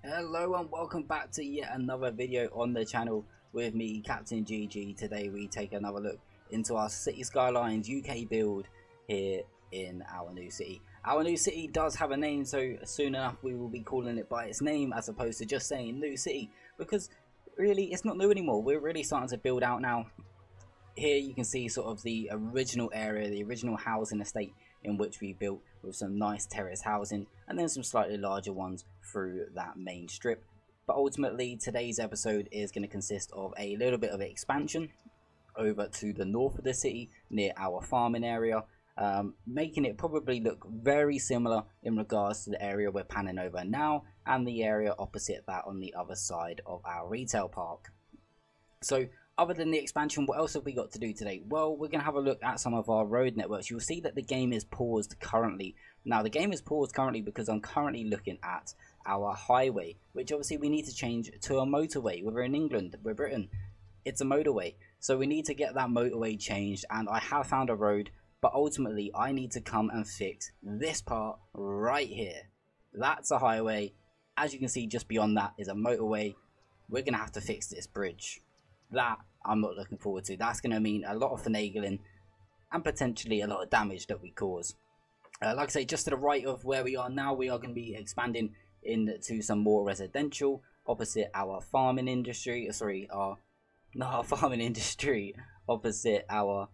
Hello and welcome back to yet another video on the channel with me, Captain GG. Today we take another look into our City Skylines UK build here in our new city. Our new city does have a name, so soon enough we will be calling it by its name as opposed to just saying new city, because really it's not new anymore. We're really starting to build out now. Here you can see sort of the original area, the original housing estate in which we built, with some nice terrace housing and then some slightly larger ones through that main strip. But ultimately today's episode is going to consist of a little bit of expansion over to the north of the city near our farming area, making it probably look very similar in regards to the area we're panning over now and the area opposite that on the other side of our retail park. So other than the expansion, what else have we got to do today? Well, we're going to have a look at some of our road networks. You'll see that the game is paused currently. Now, the game is paused currently because I'm currently looking at our highway, which obviously we need to change to a motorway. We're in England, we're Britain. It's a motorway. So we need to get that motorway changed, and I have found a road, but ultimately I need to come and fix this part right here. That's a highway. As you can see, just beyond that is a motorway. We're going to have to fix this bridge. That I'm not looking forward to. That's going to mean a lot of finagling and potentially a lot of damage that we cause. Like I say, just to the right of where we are now, we are going to be expanding into some more residential opposite our farming industry. Our farming industry opposite our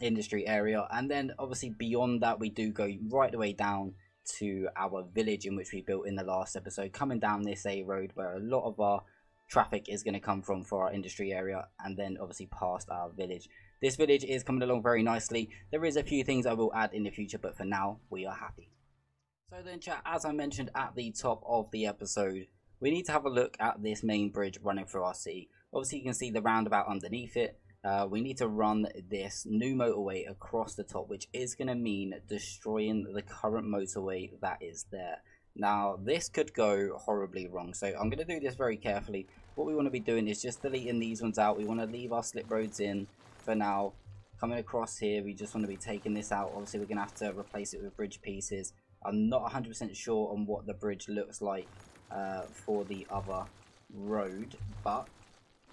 industry area, and then obviously beyond that we do go right the way down to our village in which we built in the last episode, coming down this A road where a lot of our traffic is going to come from for our industry area, and then obviously past our village. This village is coming along very nicely. There is a few things I will add in the future, but for now we are happy. So then chat, as I mentioned at the top of the episode, we need to have a look at this main bridge running through our city. Obviously you can see the roundabout underneath it. We need to run this new motorway across the top, which is going to mean destroying the current motorway that is there. Now this could go horribly wrong, so I'm going to do this very carefully. What we want to be doing is just deleting these ones out. We want to leave our slip roads in for now. Coming across here, we just want to be taking this out. Obviously we're going to have to replace it with bridge pieces. I'm not 100% sure on what the bridge looks like for the other road, but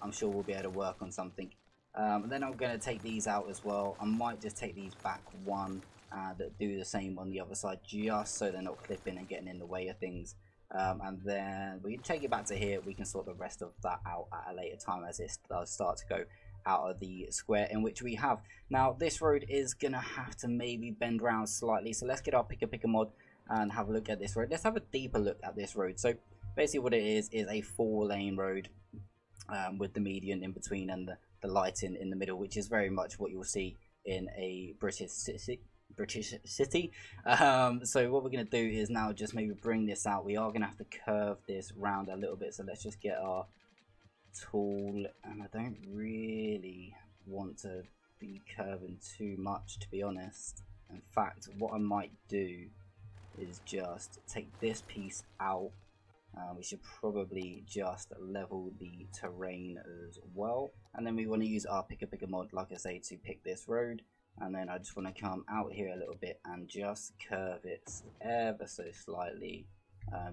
I'm sure we'll be able to work on something. And then I'm going to take these out as well. I might just take these back one that do the same on the other side, just so they're not clipping and getting in the way of things. And then we take it back to here. We can sort the rest of that out at a later time as it does start to go out of the square in which we have. Now this road is gonna have to maybe bend around slightly, so let's get our picker mod and have a look at this road. Let's have a deeper look at this road. So basically what it is a 4-lane road with the median in between and the lighting in the middle, which is very much what you'll see in a British city. So what we're going to do is now just maybe bring this out. We are going to have to curve this round a little bit, so let's just get our tool, and I don't really want to be curving too much, to be honest. In fact, what I might do is just take this piece out. We should probably just level the terrain as well, and then we want to use our picker mod, like I say, to pick this road. And then I just want to come out here a little bit and just curve it ever so slightly,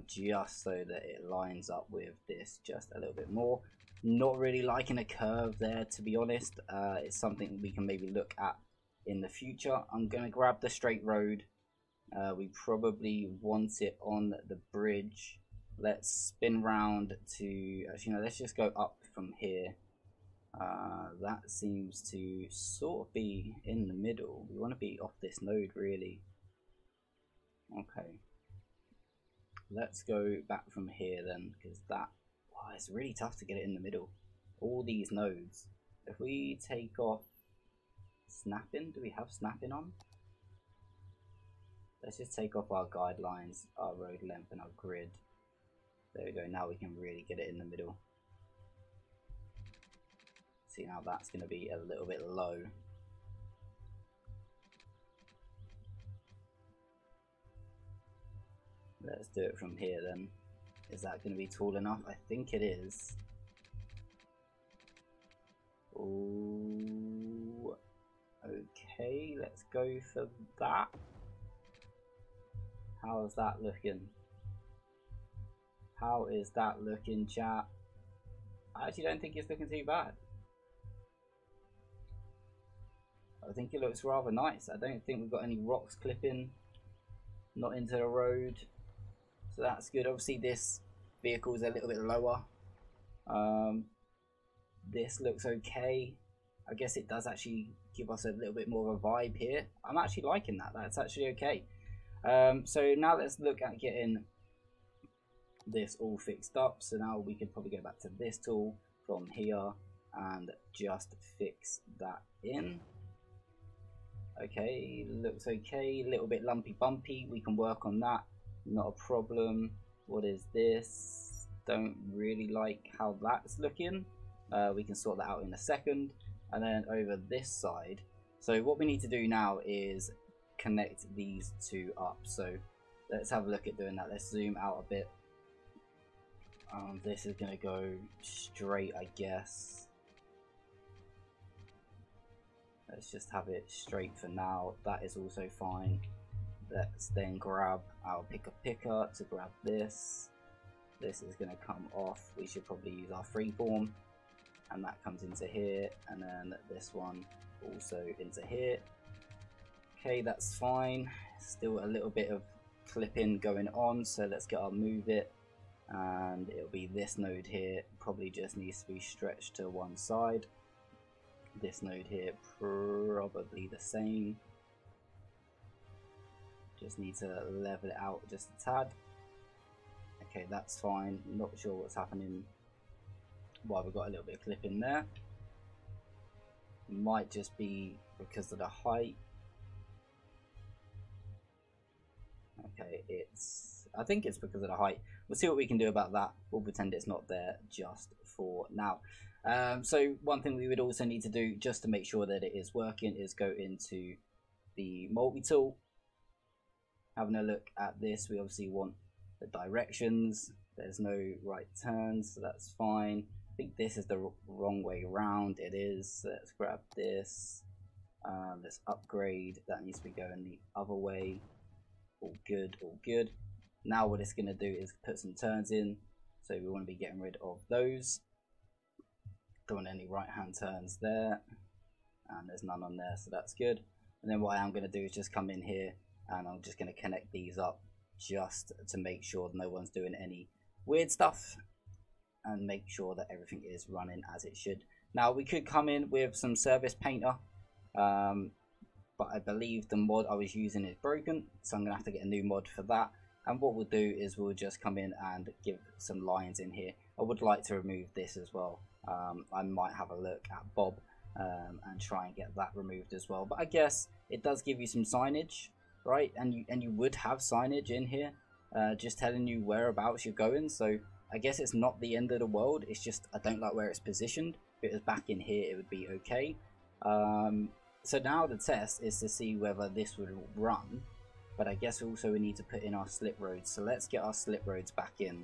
just so that it lines up with this just a little bit more. Not really liking a curve there, to be honest. It's something we can maybe look at in the future. I'm going to grab the straight road. We probably want it on the bridge. Let's spin round to, actually no, let's just go up from here. That seems to sort of be in the middle. We want to be off this node really. Okay, let's go back from here then, because that, wow, it's really tough to get it in the middle. All these nodes. If we take off snapping, do we have snapping on? Let's just take off our guidelines, our road length and our grid. There we go, now we can really get it in the middle. See, now that's going to be a little bit low. Let's do it from here then. Is that going to be tall enough? I think it is. Ooh, okay, let's go for that. How's that looking? How is that looking, chat? I actually don't think it's looking too bad. I think it looks rather nice. I don't think we've got any rocks clipping, not into the road, so that's good. Obviously this vehicle is a little bit lower. This looks okay. I guess it does actually give us a little bit more of a vibe here. I'm actually liking that. That's actually okay. So now let's look at getting this all fixed up. So now we could probably go back to this tool from here and just fix that in. Okay, looks okay. A little bit lumpy bumpy. We can work on that. Not a problem. What is this? Don't really like how that's looking. We can sort that out in a second. And then over this side, so what we need to do now is connect these two up. So let's have a look at doing that. Let's zoom out a bit. This is going to go straight, I guess. Let's just have it straight for now. That is also fine. Let's then grab our picker to grab this. This is going to come off. We should probably use our freeform, and that comes into here, and then this one also into here. Okay, that's fine. Still a little bit of clipping going on, so let's get our move it, and it'll be this node here. Probably just needs to be stretched to one side. This node here probably the same. Just need to level it out just a tad. Okay, that's fine. Not sure what's happening. Why we've got a little bit of clipping there. Might just be because of the height. Okay, I think it's because of the height. We'll see what we can do about that. We'll pretend it's not there just for now. So one thing we would also need to do just to make sure that it is working is go into the multi-tool. Having a look at this, we obviously want the directions. There's no right turns, so that's fine. I think this is the wrong way around. It is. So let's grab this. Let's upgrade. That needs to be going the other way. All good, all good. Now what it's going to do is put some turns in. So we want to be getting rid of those. Don't want any right hand turns there. And there's none on there, so that's good. And then what I am going to do is just come in here and I'm just going to connect these up just to make sure no one's doing any weird stuff and make sure that everything is running as it should. Now we could come in with some service painter, but I believe the mod I was using is broken, so I'm gonna have to get a new mod for that. And what we'll do is we'll just come in and give some lines in here. I would like to remove this as well. I might have a look at Bob and try and get that removed as well, but I guess it does give you some signage, right? And you would have signage in here just telling you whereabouts you're going. So I guess it's not the end of the world. It's just I don't like where it's positioned. If it was back in here, it would be okay. So now the test is to see whether this would run, but I guess also we need to put in our slip roads. So let's get our slip roads back in.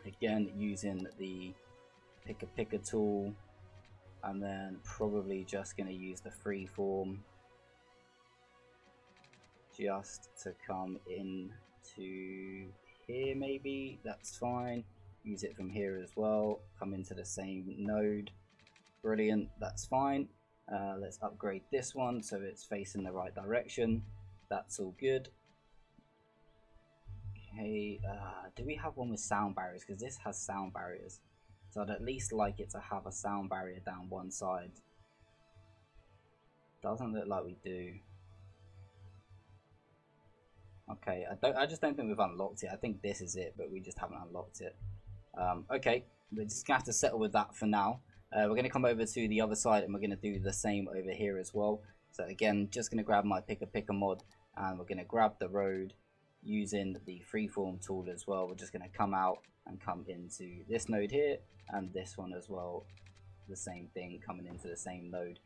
Again, using the picker tool, and then probably just going to use the freeform just to come in to here maybe. That's fine. Use it from here as well. Come into the same node. Brilliant, that's fine. Let's upgrade this one so it's facing the right direction. That's all good. Okay, do we have one with sound barriers? Because this has sound barriers. So I'd at least like it to have a sound barrier down one side. Doesn't look like we do. Okay, I just don't think we've unlocked it. I think this is it, but we just haven't unlocked it. Okay, we're just gonna have to settle with that for now. We're going to come over to the other side and we're going to do the same over here as well. So again, just going to grab my picker mod and we're going to grab the road using the freeform tool as well. We're just going to come out and come into this node here and this one as well. The same thing, coming into the same node.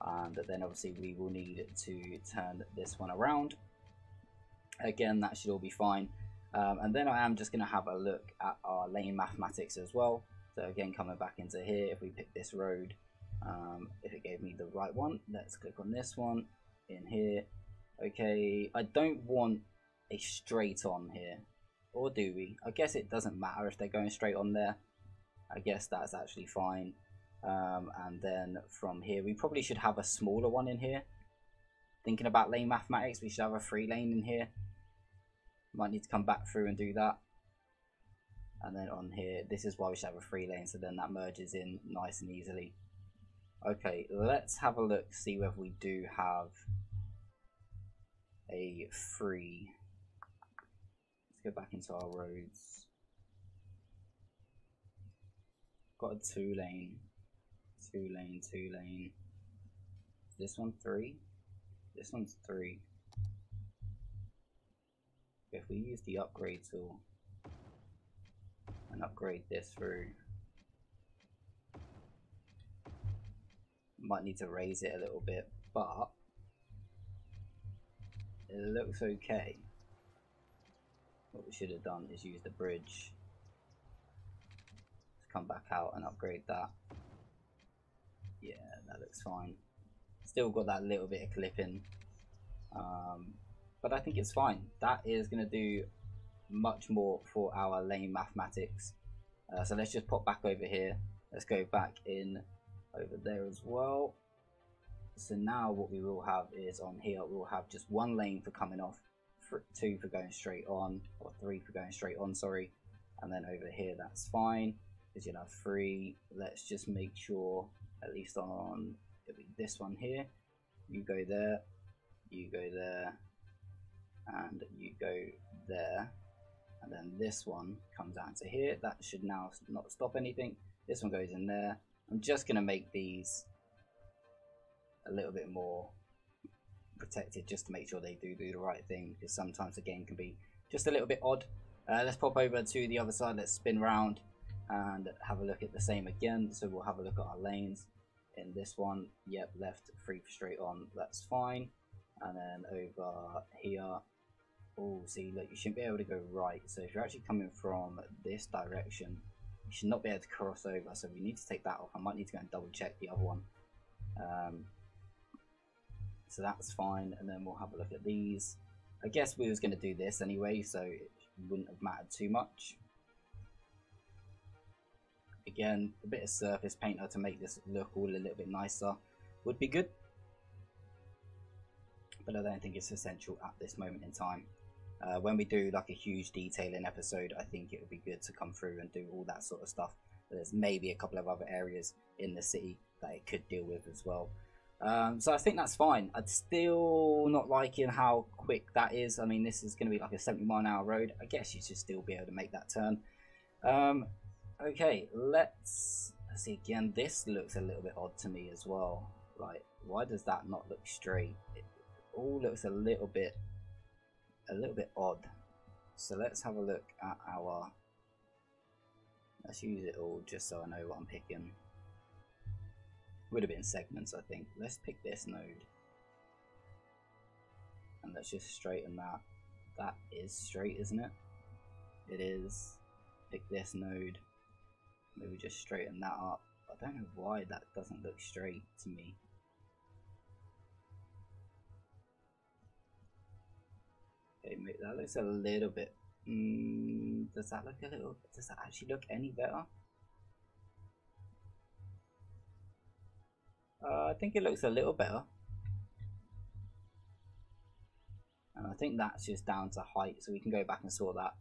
And then obviously we will need to turn this one around. Again, that should all be fine. And then I am just going to have a look at our lane mathematics as well. So again, coming back into here, if we pick this road, if it gave me the right one, let's click on this one in here. Okay, I don't want a straight on here. Or do we? I guess it doesn't matter if they're going straight on there. I guess that's actually fine. And then from here, we probably should have a smaller one in here. Thinking about lane mathematics, we should have a 3 lane in here. Might need to come back through and do that. And then on here, this is why we should have a 3 lane, so then that merges in nice and easily. Okay, let's have a look, see whether we do have a 3. Let's go back into our roads. Got a 2 lane. 2 lane, 2 lane. This one 3. This one's 3. If we use the upgrade tool and upgrade this through, might need to raise it a little bit, but it looks okay. What we should have done is use the bridge to come back out and upgrade that. Yeah, that looks fine. Still got that little bit of clipping, but I think it's fine. That is going to do much more for our lane mathematics. So let's just pop back over here. Let's go back in over there as well. So now what we will have is on here, we'll have just 1 lane for coming off, 2 for going straight on, or 3 for going straight on, sorry. And then over here, that's fine, because you'll have 3. Let's just make sure, at least on this one here, you go there, you go there, and you go there. And then this one comes out to here. That should now not stop anything. This one goes in there. I'm just going to make these a little bit more protected, just to make sure they do the right thing, because sometimes the game can be just a little bit odd. Let's pop over to the other side. Let's spin round and have a look at the same again. So we'll have a look at our lanes in this one. Yep, left 3 straight on, that's fine. And then over here, oh, see, look, you shouldn't be able to go right. So if you're actually coming from this direction, you should not be able to cross over. So we need to take that off. I might need to go and double check the other one. So that's fine. And then we'll have a look at these. I guess we was going to do this anyway, so it wouldn't have mattered too much. Again, a bit of surface painter to make this look all a little bit nicer would be good. But I don't think it's essential at this moment in time. When we do like a huge detailing episode, I think it would be good to come through and do all that sort of stuff. But there's maybe a couple of other areas in the city that it could deal with as well. So I think that's fine. I'm still not liking how quick that is. I mean, this is going to be like a 70-mile-an-hour road. I guess you should still be able to make that turn. Okay, let's see again. This looks a little bit odd to me as well. Like, why does that not look straight? It all looks a little bit odd. So let's have a look at our, let's use it all just so I know what I'm picking. Would have been segments, I think. Let's pick this node and let's just straighten that. That is straight, isn't it? It is. Pick this node, maybe just straighten that up. I don't know why that doesn't look straight to me. Okay, that looks a little bit, does that look a little, does that actually look any better? I think it looks a little better. And I think that's just down to height, so we can go back and sort that.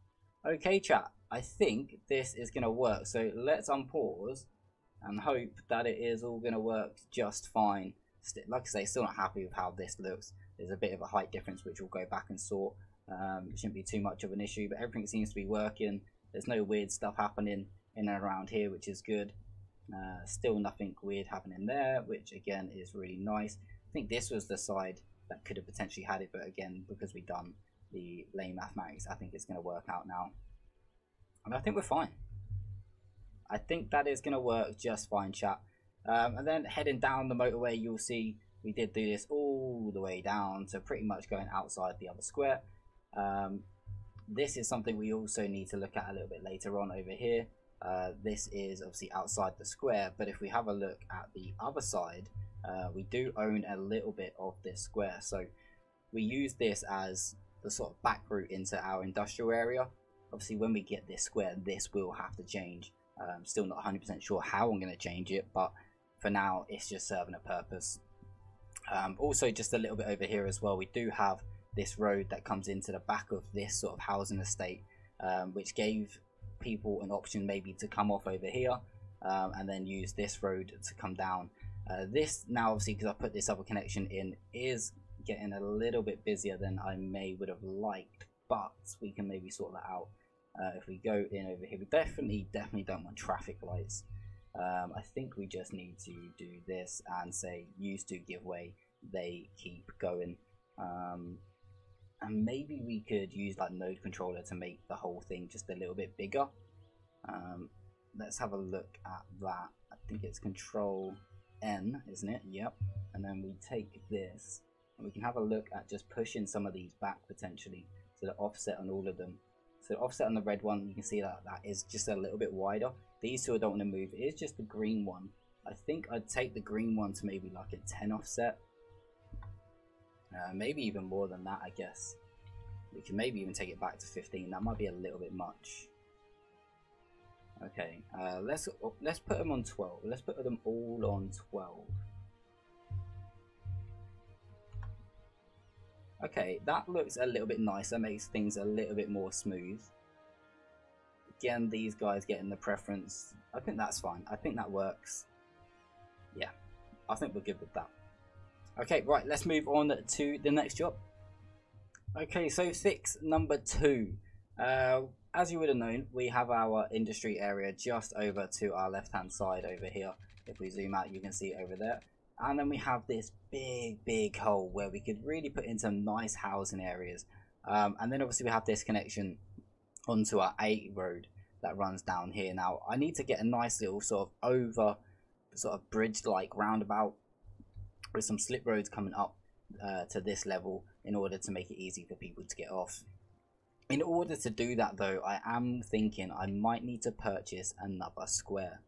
Okay, chat, I think this is going to work. So let's unpause and hope that it is all going to work just fine. Like I say, still not happy with how this looks. There's a bit of a height difference, which we'll go back and sort. It shouldn't be too much of an issue, but everything seems to be working. There's no weird stuff happening in and around here, which is good. Still nothing weird happening there, which again is really nice. I think this was the side that could have potentially had it, but again, because we've done the lane mathematics, I think it's going to work out now. And I think we're fine. I think that is going to work just fine, chat. And then heading down the motorway, you'll see we did do this all the way down, so pretty much going outside the other square. This is something we also need to look at a little bit later on over here. This is obviously outside the square, but if we have a look at the other side, we do own a little bit of this square. So we use this as the sort of back route into our industrial area. obviously when we get this square, this will have to change. Still not 100% sure how I'm going to change it, but for now it's just serving a purpose. Also, just a little bit over here as well, we do have this road that comes into the back of this sort of housing estate, which gave people an option maybe to come off over here and then use this road to come down. This now, obviously, because I put this other connection in, is getting a little bit busier than I would have liked, but we can maybe sort that out. If we go in over here, we definitely don't want traffic lights. I think we just need to do this and say used to give way, they keep going. And maybe we could use like node controller to make the whole thing just a little bit bigger. Let's have a look at that. I think it's control N, isn't it? Yep. And then we take this and we can have a look at just pushing some of these back potentially, so the offset on all of them. So the offset on the red one, you can see that that is just a little bit wider. These two I don't want to move. It is just the green one. I think I'd take the green one to maybe like a 10 offset. Maybe even more than that, I guess. We can maybe even take it back to 15. That might be a little bit much. Okay, let's put them on 12. Let's put them all on 12. Okay, that looks a little bit nicer. Makes things a little bit more smooth. Again, these guys getting the preference. I think that's fine. I think that works. Yeah, I think we're good with that. Okay, right, let's move on to the next job. Okay, so fix number 2. As you would have known, we have our industry area just over to our left hand side over here. If we zoom out, you can see it over there. And then we have this big hole where we could really put in some nice housing areas. And then obviously we have this connection onto our A road that runs down here. Now I need to get a nice little sort of bridge like roundabout with some slip roads coming up to this level in order to make it easy for people to get off. In order to do that though, I am thinking I might need to purchase another square.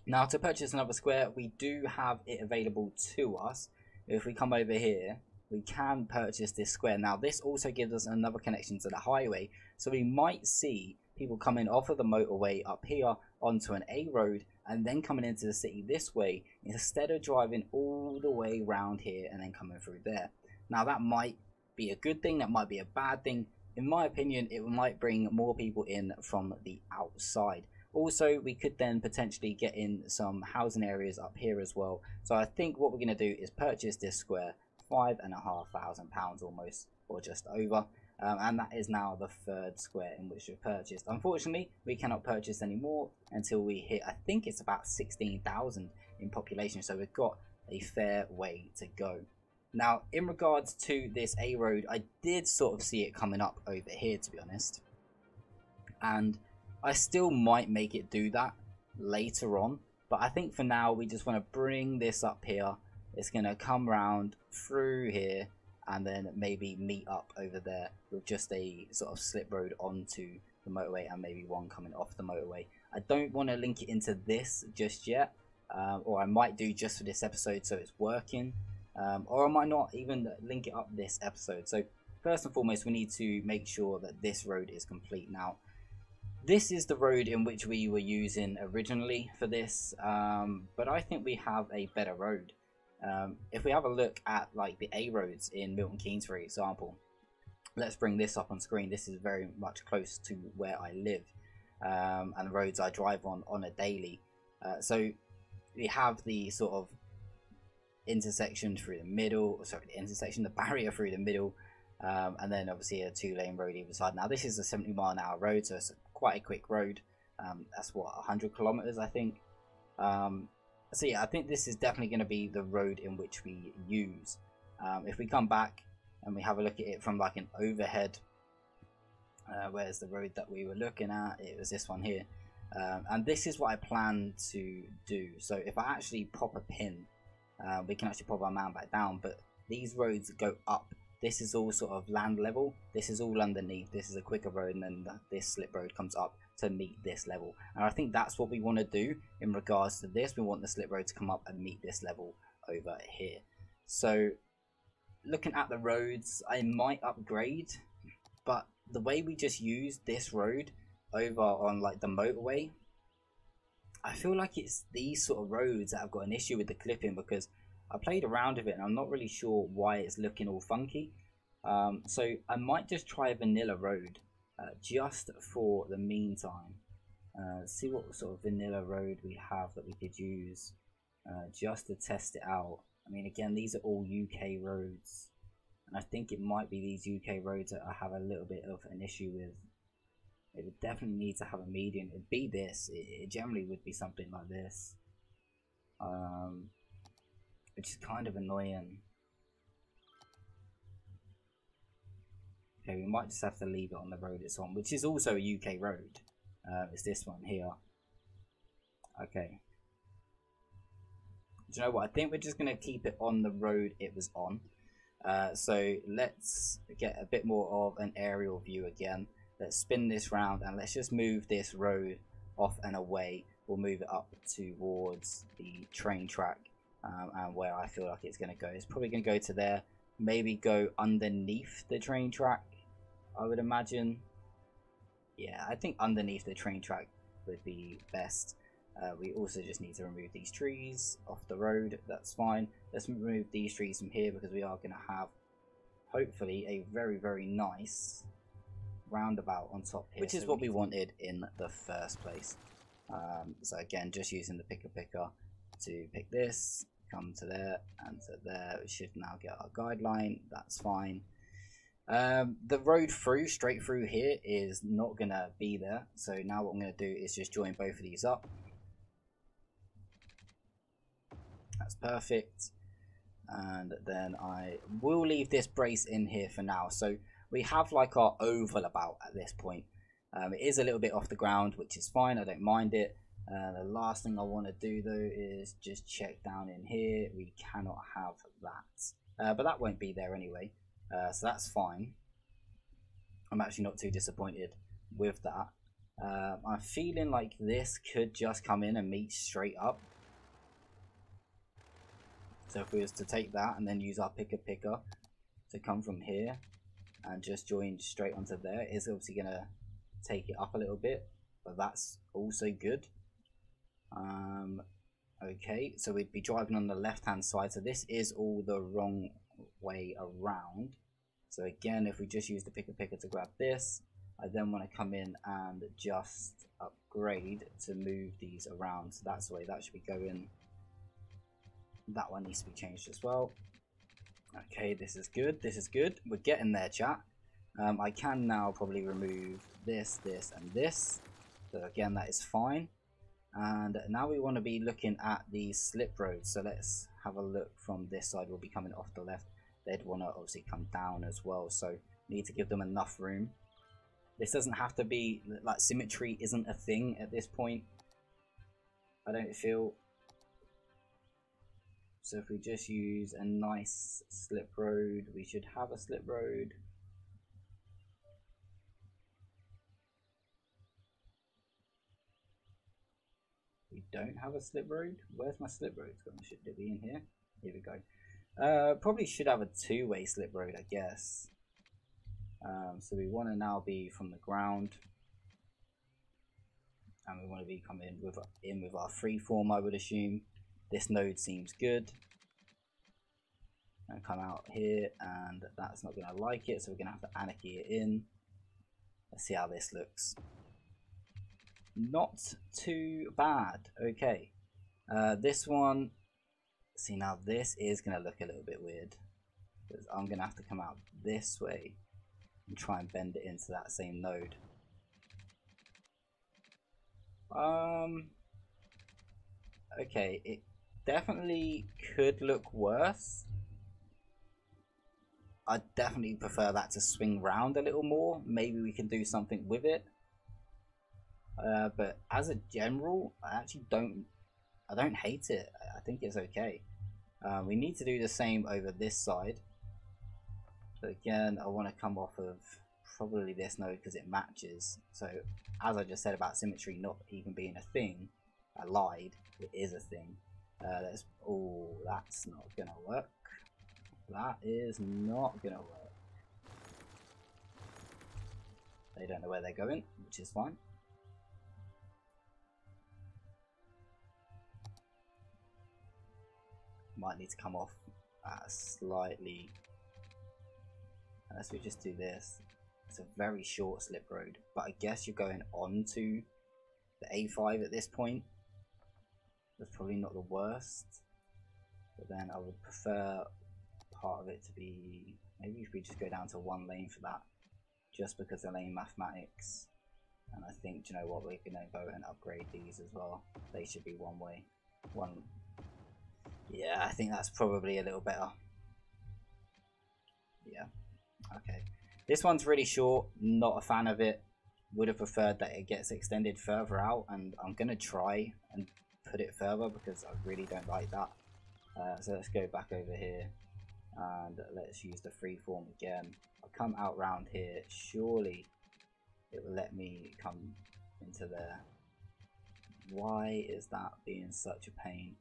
Now to purchase another square, we do have it available to us. If we come over here, we can purchase this square. Now this also gives us another connection to the highway, so we might see people coming off of the motorway up here onto an A road and then coming into the city this way, instead of driving all the way around here and then coming through there. Now that might be a good thing, that might be a bad thing. In my opinion, it might bring more people in from the outside. Also, we could then potentially get in some housing areas up here as well. So I think what we're going to do is purchase this square, £5,500 almost, or just over. And that is now the 3rd square in which we've purchased. Unfortunately, we cannot purchase any more until we hit, I think it's about 16,000 in population. So we've got a fair way to go. Now, in regards to this A road, I did sort of see it coming up over here, to be honest. And I still might make it do that later on. But I think for now, we just want to bring this up here. It's going to come round through here and then maybe meet up over there with just a sort of slip road onto the motorway and maybe one coming off the motorway. I don't want to link it into this just yet. Or I might do just for this episode so it's working. Or I might not even link it up this episode. So first and foremost, we need to make sure that this road is complete. Now, this is the road in which we were using originally for this, but I think we have a better road. If we have a look at like the A roads in Milton Keynes, for example, let's bring this up on screen. This is very much close to where I live and the roads I drive on a daily. So we have the sort of intersection through the middle, the barrier through the middle, and then obviously a 2-lane road either side. Now this is a 70-mile-an-hour road, so it's quite a quick road. That's what, 100 kilometers I think. So yeah, I think this is definitely going to be the road in which we use. If we come back and we have a look at it from like an overhead, where's the road that we were looking at? It was this one here. And this is what I plan to do. So if I actually pop a pin, we can actually pop our man back down, but these roads go up. This is all sort of land level. This is all underneath. This is a quicker road, and then this slip road comes up to meet this level. And I think that's what we want to do in regards to this. We want the slip road to come up and meet this level over here. So looking at the roads, I might upgrade, but the way we just used this road over on like the motorway, I feel like it's these sort of roads that I've got an issue with the clipping, because I played around with it and I'm not really sure why it's looking all funky. So I might just try a vanilla road just for the meantime. See what sort of vanilla road we have that we could use just to test it out. I mean, again, these are all UK roads, and I think it might be these UK roads that I have a little bit of an issue with. It would definitely need to have a median. It'd be this. It generally would be something like this, which is kind of annoying. Okay, we might just have to leave it on the road it's on, which is also a UK road. It's this one here. Okay. Do you know what? I think we're just going to keep it on the road it was on. So let's get a bit more of an aerial view again. Let's spin this round and let's just move this road off and away. We'll move it up towards the train track and where I feel like it's going to go. It's probably going to go to there. Maybe go underneath the train track, I would imagine. Yeah, I think underneath the train track would be best. We also just need to remove these trees off the road. That's fine. Let's remove these trees from here because we are going to have hopefully a very nice roundabout on top here, which is what we wanted in the first place. So again, just using the picker to pick this, come to there and to there. We should now get our guideline. That's fine. The road straight through here is not gonna be there, so now what I'm gonna do is just join both of these up. That's perfect, and then I will leave this brace in here for now. So we have like our oval about at this point. It is a little bit off the ground, which is fine. I don't mind it. The last thing I want to do though is just check down in here. We cannot have that, but that won't be there anyway, so that's fine. I'm actually not too disappointed with that. I'm feeling like this could just come in and meet straight up. So if we was to take that and then use our picker to come from here and just join straight onto there, it's obviously going to take it up a little bit, but that's also good. Okay, so we'd be driving on the left hand side, so this is all the wrong way around. So again, if we just use the picker to grab this, I then want to come in and just upgrade to move these around. So that's the way that should be going. That one needs to be changed as well. Okay, this is good. This is good. We're getting there, chat. I can now probably remove this, and this. So again, that is fine. And now we want to be looking at these slip roads. So let's have a look from this side. We'll be coming off the left. They'd want to obviously come down as well. So need to give them enough room. This doesn't have to be, like, symmetry isn't a thing at this point, I don't feel. So if we just use a nice slip road, we should have a slip road. We don't have a slip road. Where's my slip road gone? Should it be in here? Here we go. Probably should have a two-way slip road, I guess. So we want to now be from the ground, and we want to be coming in with our freeform, I would assume. This node seems good. And come out here, and that's not going to like it, so we're going to have to anarchy it in. Let's see how this looks. Not too bad. Okay. This one, see, now this is going to look a little bit weird, because I'm going to have to come out this way and try and bend it into that same node. Okay, it definitely could look worse. I definitely prefer that to swing round a little more. Maybe we can do something with it. But as a general, I don't hate it. I think it's okay. We need to do the same over this side. So again, I want to come off of probably this node because it matches. So as I just said about symmetry not even being a thing, I lied. It is a thing. Oh, that's not gonna work. That is not gonna work. They don't know where they're going, which is fine. Might need to come off slightly. Unless we just do this. It's a very short slip road, but I guess you're going on to the A5 at this point. That's probably not the worst, but then I would prefer part of it to be, maybe if we just go down to one lane for that, just because the lane mathematics. And I think, do you know what, we're gonna go and upgrade these as well. They should be one way. Yeah, I think that's probably a little better. Yeah, okay. This one's really short, not a fan of it. Would have preferred that it gets extended further out, and I'm gonna try and put it further because I really don't like that. So let's go back over here and let's use the freeform again. I'll come out round here. Surely it will let me come into there. Why is that being such a pain?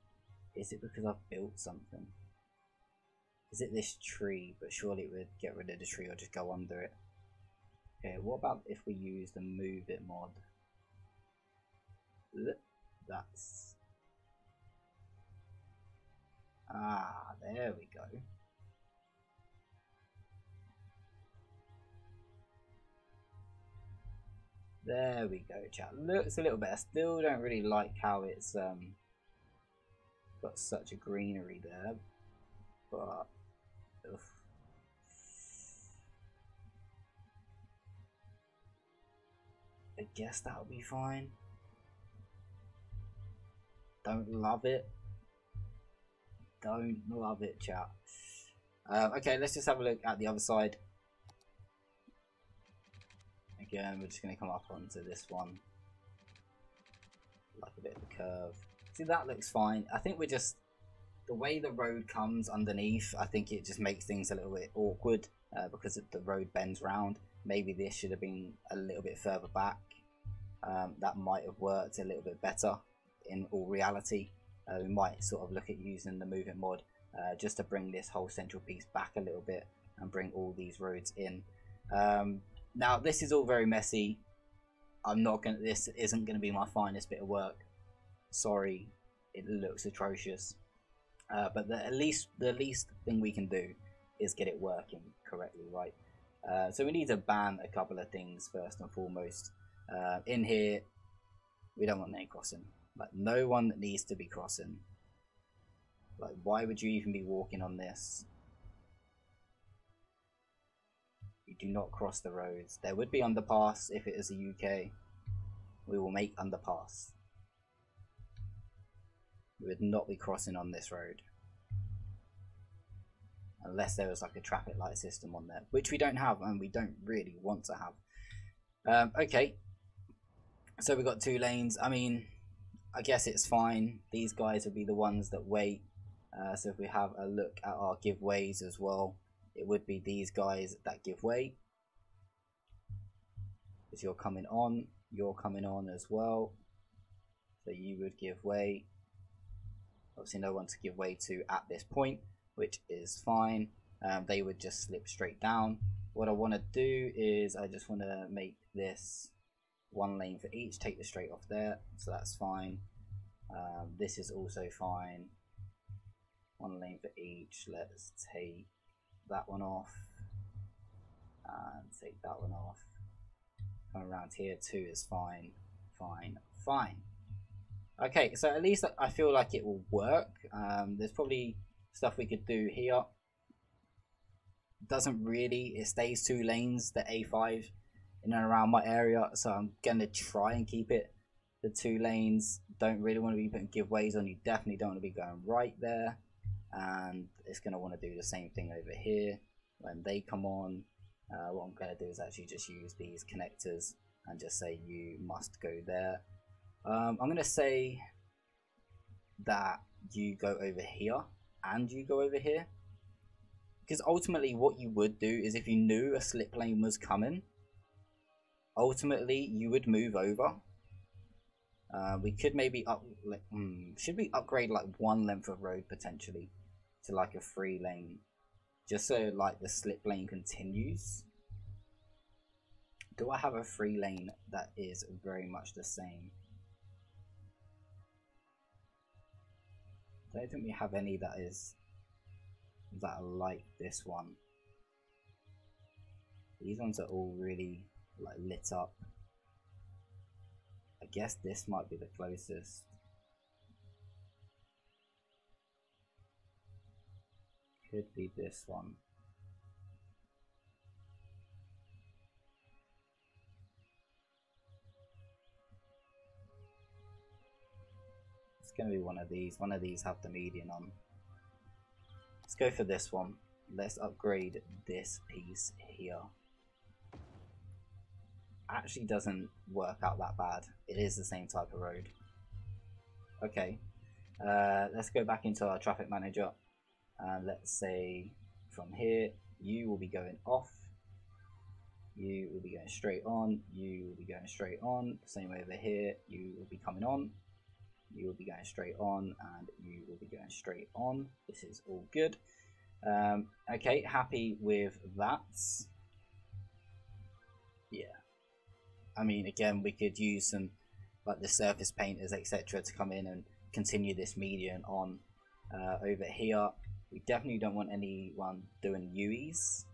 Is it because I've built something? Is it this tree? But surely it would get rid of the tree or just go under it. Okay, what about if we use the move it mod? That's... Ah, there we go. There we go, chat. Looks a little better. Still don't really like how it's got such a greenery there, but oof. I guess that'll be fine. Don't love it. Don't love it, chat. Okay, let's just have a look at the other side. Again, we're just going to come up onto this one. Like a bit of a curve. See, that looks fine. I think we're just... The way the road comes underneath, I think it just makes things a little bit awkward. Because the road bends round. Maybe this should have been a little bit further back. That might have worked a little bit better in all reality. We might sort of look at using the movement mod just to bring this whole central piece back a little bit and bring all these roads in. Now this is all very messy. This isn't gonna be my finest bit of work. Sorry, it looks atrocious. But the least thing we can do is get it working correctly, right? So we need to ban a couple of things first and foremost. In here, we don't want any crossing. Like, no one needs to be crossing. Like, why would you even be walking on this? You do not cross the roads. There would be underpass if it is the UK. We will make underpass. We would not be crossing on this road. Unless there was like a traffic light system on there. Which we don't have, and we don't really want to have. Okay. So we've got 2 lanes. I mean, I guess it's fine. These guys will be the ones that wait. So if we have a look at our giveaways as well, it would be these guys that give way. Because you're coming on as well. So you would give way. Obviously no one to give way to at this point, which is fine. They would just slip straight down. What I want to do is I just want to make this 1 lane for each, take the straight off there, so that's fine. This is also fine. 1 lane for each. Let's take that one off and take that one off. Come around here, 2 is fine. Fine. Okay, so at least I feel like it will work. There's probably stuff we could do here. Doesn't really, it stays 2 lanes, the A5 in and around my area, so I'm gonna try and keep it the 2 lanes. Don't really want to be putting giveaways on. You definitely don't want to be going right there, and it's gonna want to do the same thing over here when they come on. What I'm gonna do is actually just use these connectors and just say you must go there. I'm gonna say that you go over here and you go over here, because ultimately what you would do is if you knew a slip lane was coming, ultimately you would move over. We could maybe should we upgrade like 1 length of road potentially to like a 3 lane, just so like the slip lane continues. Do I have a 3-lane that is very much the same? I don't think we have any that are like this one. These ones are all really like lit up. I guess this might be the closest. Could be this one. It's going to be one of these. One of these have the median on. Let's go for this one. Let's upgrade this piece here. Actually doesn't work out that bad. It is the same type of road. Okay. Let's go back into our traffic manager. And let's say from here, you will be going off. You will be going straight on. You will be going straight on. Same over here. You will be coming on. You will be going straight on. And you will be going straight on. This is all good. Okay, happy with that. Yeah. I mean, again, we could use some, like the surface painters, etc. to come in and continue this median on. Over here, we definitely don't want anyone doing UEs.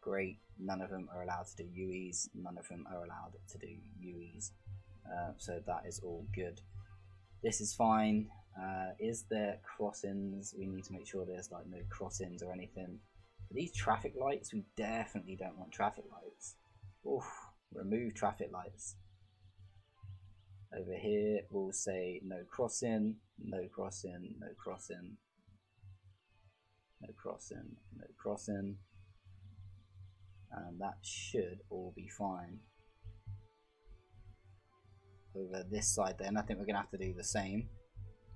Great, none of them are allowed to do UEs. None of them are allowed to do UEs. So that is all good. This is fine. Is there crossings? We need to make sure there's like no crossings or anything. For these traffic lights, we definitely don't want traffic lights. Oof, remove traffic lights. Over here, we'll say no crossing, no crossing, no crossing, no crossing, no crossing. And that should all be fine. Over this side then, I think we're going to have to do the same.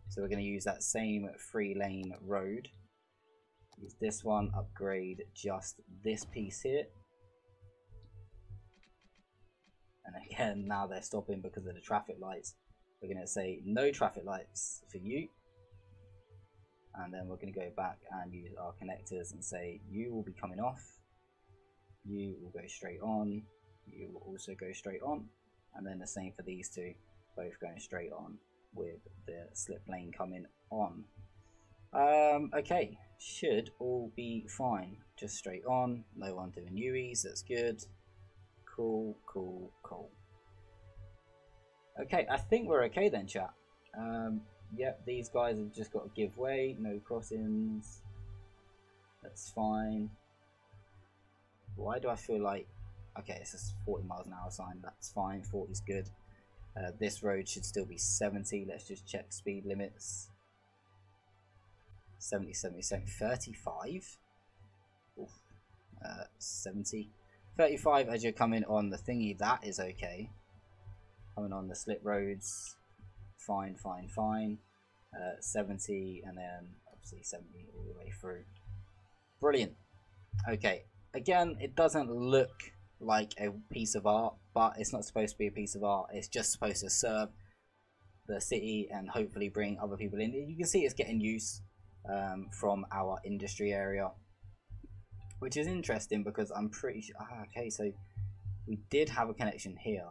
So we're going to use that same 3-lane road. Use this one, upgrade just this piece here. And again, now they're stopping because of the traffic lights. We're going to say no traffic lights for you. And then we're going to go back and use our connectors and say you will be coming off. You will go straight on. You will also go straight on. And then the same for these two, both going straight on with the slip lane coming on. Okay, should all be fine. Just straight on, no one doing UEs, that's good. Cool, cool, cool. Okay, I think we're okay then, chat. Yep, these guys have just got to give way, no crossings. That's fine. Why do I feel like... Okay, it's a 40 miles an hour sign, that's fine, 40 is good. This road should still be 70, let's just check speed limits. 70, 70, 70, 35? Oof. 70. 35 as you're coming on the thingy, that is okay. Coming on the slip roads, fine, fine, fine. 70 and then obviously 70 all the way through. Brilliant. Okay, again, it doesn't look like a piece of art, but it's not supposed to be a piece of art. It's just supposed to serve the city and hopefully bring other people in. You can see it's getting use from our industry area, which is interesting because I'm pretty sure... okay, so we did have a connection here.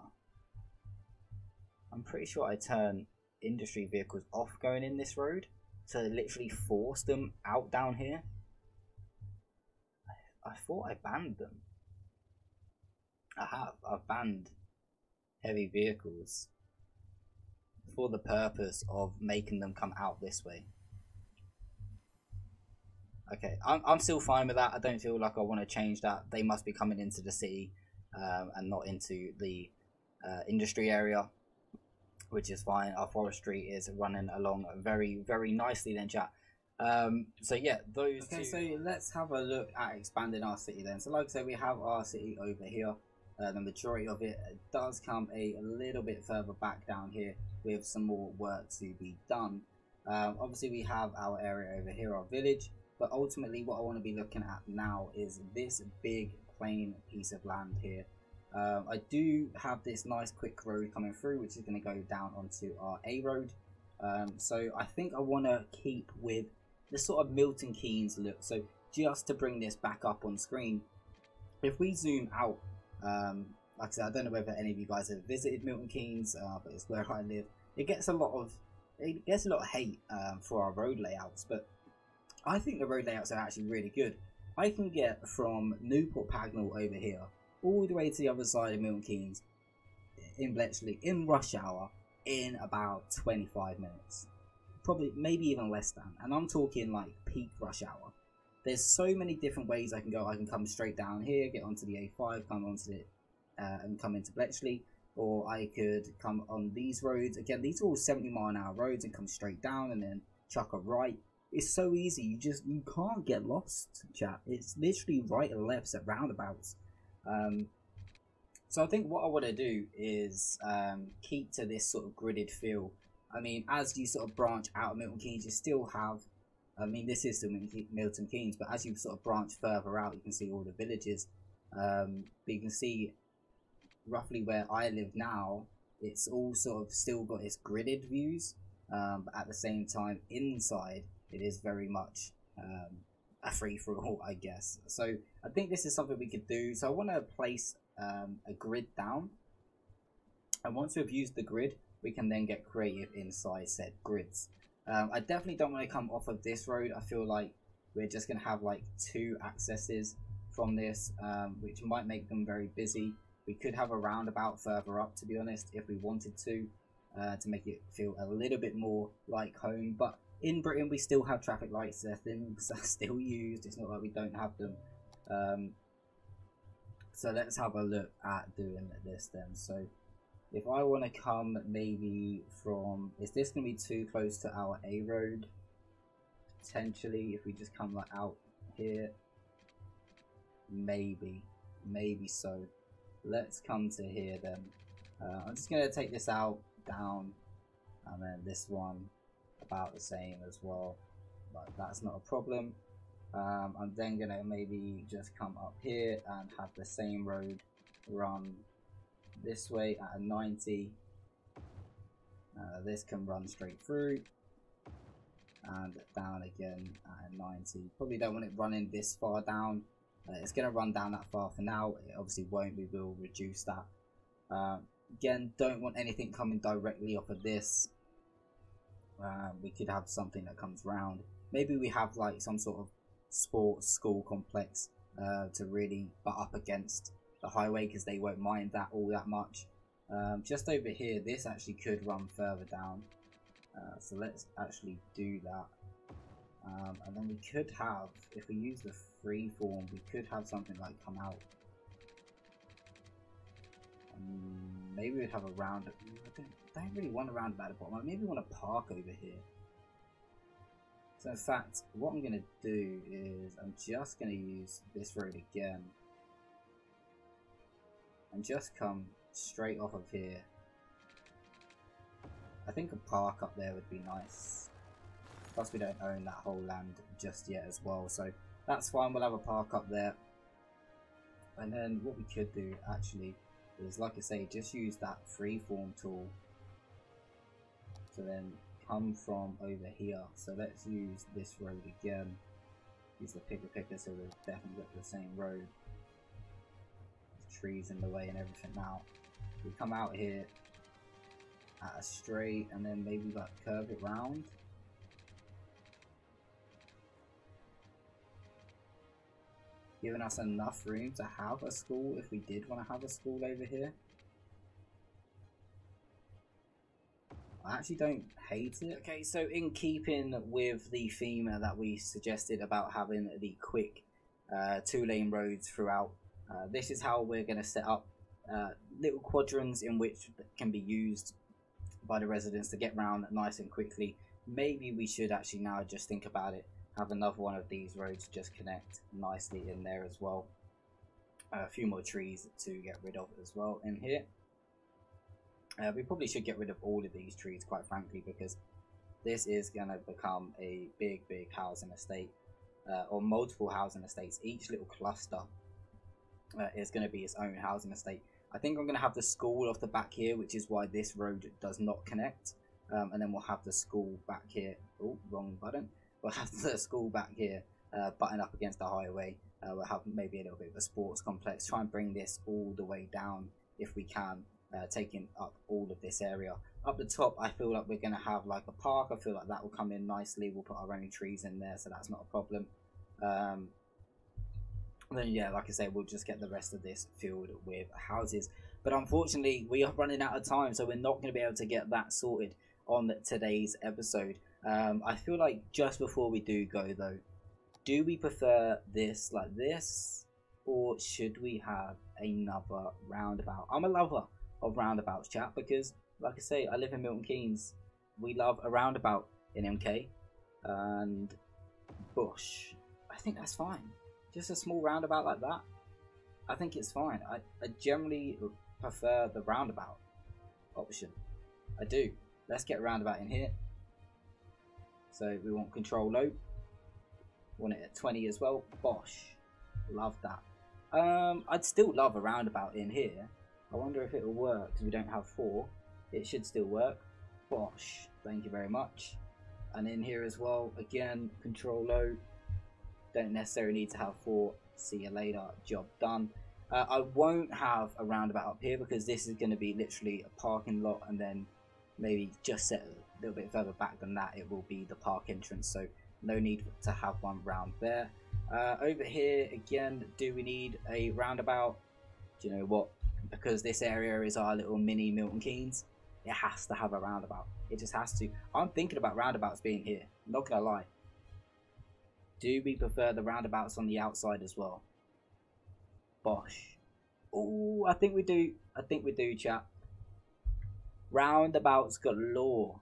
I'm pretty sure I turned industry vehicles off going in this road to literally force them out down here. I thought I banned them. I have. I've banned heavy vehicles for the purpose of making them come out this way. Okay, I'm still fine with that. I don't feel like I want to change that. They must be coming into the city and not into the industry area, which is fine. Our forestry is running along very, very nicely then, chat. So yeah, those okay, two... So let's have a look at expanding our city then. So like I said, we have our city over here. The majority of it does come a little bit further back down here with some more work to be done. Obviously we have our area over here, our village, but ultimately what I want to be looking at now is this big plain piece of land here. I do have this nice quick road coming through, which is going to go down onto our A road. So I think I want to keep with the sort of Milton Keynes look. So just to bring this back up on screen, if we zoom out, like I said, I don't know whether any of you guys have visited Milton Keynes, but it's where I live. It gets a lot of hate for our road layouts, but I think the road layouts are actually really good. I can get from Newport Pagnell over here all the way to the other side of Milton Keynes in Bletchley in rush hour in about 25 minutes, probably maybe even less than, and I'm talking like peak rush hour. There's so many different ways I can go. I can come straight down here, get onto the A5, come onto it and come into Bletchley, or I could come on these roads. Again, these are all 70-mile-an-hour roads, and come straight down and then chuck a right. It's so easy. You can't get lost, chat. It's literally right and lefts at roundabouts. So I think what I want to do is keep to this sort of gridded feel. I mean, as you sort of branch out of Milton Keynes, you still have, I mean, this is still Milton Keynes, but as you sort of branch further out, you can see all the villages. But you can see roughly where I live now, it's all sort of still got its gridded views, but at the same time, inside, it is very much a free-for-all, I guess. So I think this is something we could do. So I want to place a grid down, and once we've used the grid, we can then get creative inside said grids. I definitely don't want to come off of this road. I feel like we're just going to have like 2 accesses from this, which might make them very busy. We could have a roundabout further up, to be honest, if we wanted to make it feel a little bit more like home. But in Britain, we still have traffic lights. They're things that are still used. It's not like we don't have them. So let's have a look at doing this then. So if I want to come maybe from, is this going to be too close to our A road? Potentially, if we just come like out here, maybe so. Let's come to here then. I'm just going to take this out, down, and then this one about the same as well, but that's not a problem. I'm then going to maybe just come up here and have the same road run this way at a 90. This can run straight through and down again at a 90. Probably don't want it running this far down. It's going to run down that far for now. It obviously won't. We will reduce that. Again, don't want anything coming directly off of this. We could have something that comes round. Maybe we have like some sort of sports school complex to really butt up against the highway, because they won't mind that all that much. Just over here, this actually could run further down, so let's actually do that. And then we could have, if we use the freeform, we could have something like come out. Maybe we'd have a round. I don't really want a roundabout at the bottom. I maybe want to park over here. So in fact, what I'm going to do is I'm just going to use this road again and just come straight off of here. I think a park up there would be nice. Plus we don't own that whole land just yet as well, so that's fine. We'll have a park up there. And then what we could do actually is, like I say, just use that freeform tool to then come from over here. So let's use this road again. Use the picker so we've definitely got the same road. There's trees in the way and everything now. We come out here at a straight and then maybe like curve it round. Giving us enough room to have a school if we did want to have a school over here. I actually don't hate it. Okay, so in keeping with the theme that we suggested about having the quick 2-lane roads throughout, this is how we're going to set up little quadrants in which can be used by the residents to get around nice and quickly. Maybe we should actually now just think about it, have another one of these roads just connect nicely in there as well. A few more trees to get rid of as well in here. We probably should get rid of all of these trees, quite frankly, because this is going to become a big housing estate, or multiple housing estates. Each little cluster is going to be its own housing estate. I think I'm going to have the school off the back here, which is why this road does not connect. And then we'll have the school back here. Oh, wrong button. We'll have the school back here, button up against the highway. We'll have maybe a little bit of a sports complex. Try and bring this all the way down if we can, taking up all of this area. Up the top, I feel like we're going to have like a park. I feel like that will come in nicely. We'll put our own trees in there, so that's not a problem. Then yeah, like I said, we'll just get the rest of this filled with houses. But unfortunately, we are running out of time, so we're not going to be able to get that sorted on today's episode. I feel like just before we do go though, do we prefer this like this, or should we have another roundabout? I'm a lover of roundabouts, chat, because like I say, I live in Milton Keynes. We love a roundabout in MK and Bush. I think that's fine. Just a small roundabout like that, I think it's fine. I generally prefer the roundabout option. I do. Let's get a roundabout in here. So we want control low. Want it at 20 as well. Bosh. Love that. I'd still love a roundabout in here. I wonder if it'll work because we don't have 4. It should still work. Bosh. Thank you very much. And in here as well, again, control low. Don't necessarily need to have 4. See you later. Job done. I won't have a roundabout up here because this is going to be literally a parking lot, and then maybe just set a little bit further back than that, it will be the park entrance. So no need to have one round there. Over here again, do we need a roundabout? Do you know what? Because this area is our little mini Milton Keynes, it has to have a roundabout. It just has to. I'm thinking about roundabouts being here. I'm not gonna lie. Do we prefer the roundabouts on the outside as well? Bosh. Oh, I think we do. I think we do, chat. Roundabouts galore.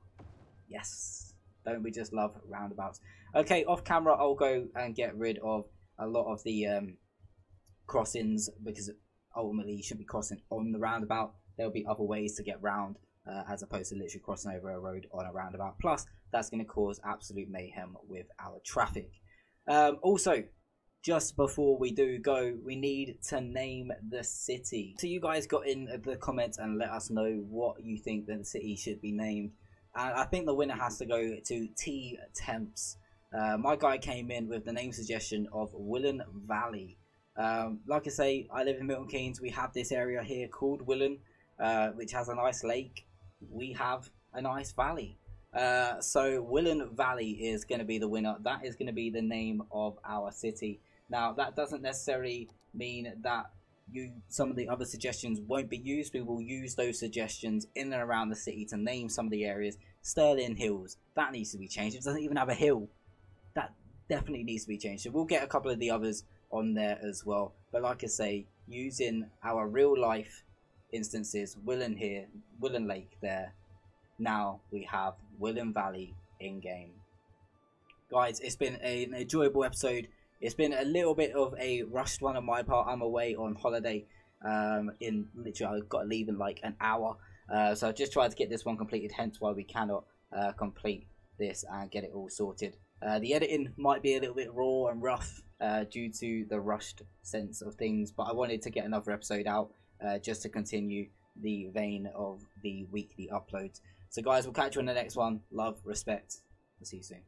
Yes. Don't we just love roundabouts? Okay, off camera, I'll go and get rid of a lot of the crossings, because ultimately you shouldn't be crossing on the roundabout. There'll be other ways to get round, as opposed to literally crossing over a road on a roundabout. Plus, that's going to cause absolute mayhem with our traffic. Also, just before we do go, we need to name the city. So you guys got in the comments and let us know what you think the city should be named. And I think the winner has to go to T Temps. My guy came in with the name suggestion of Willen Valley. Like I say, I live in Milton Keynes. We have this area here called Willen, which has a nice lake. We have a nice valley. So Willen Valley is going to be the winner. That is going to be the name of our city. Now, that doesn't necessarily mean that some of the other suggestions won't be used. We will use those suggestions in and around the city to name some of the areas. Sterling Hills, that needs to be changed. It doesn't even have a hill. That definitely needs to be changed. So we'll get a couple of the others on there as well. But like I say, using our real life instances, Willen here, Willen Lake there. Now we have Willen Valley in game. Guys, it's been an enjoyable episode. It's been a little bit of a rushed one on my part. I'm away on holiday. In literally, I've got to leave in like an hour. So I've just tried to get this one completed, hence why we cannot complete this and get it all sorted. The editing might be a little bit raw and rough due to the rushed sense of things, but I wanted to get another episode out just to continue the vein of the weekly uploads. So guys, we'll catch you on the next one. Love, respect. We'll see you soon.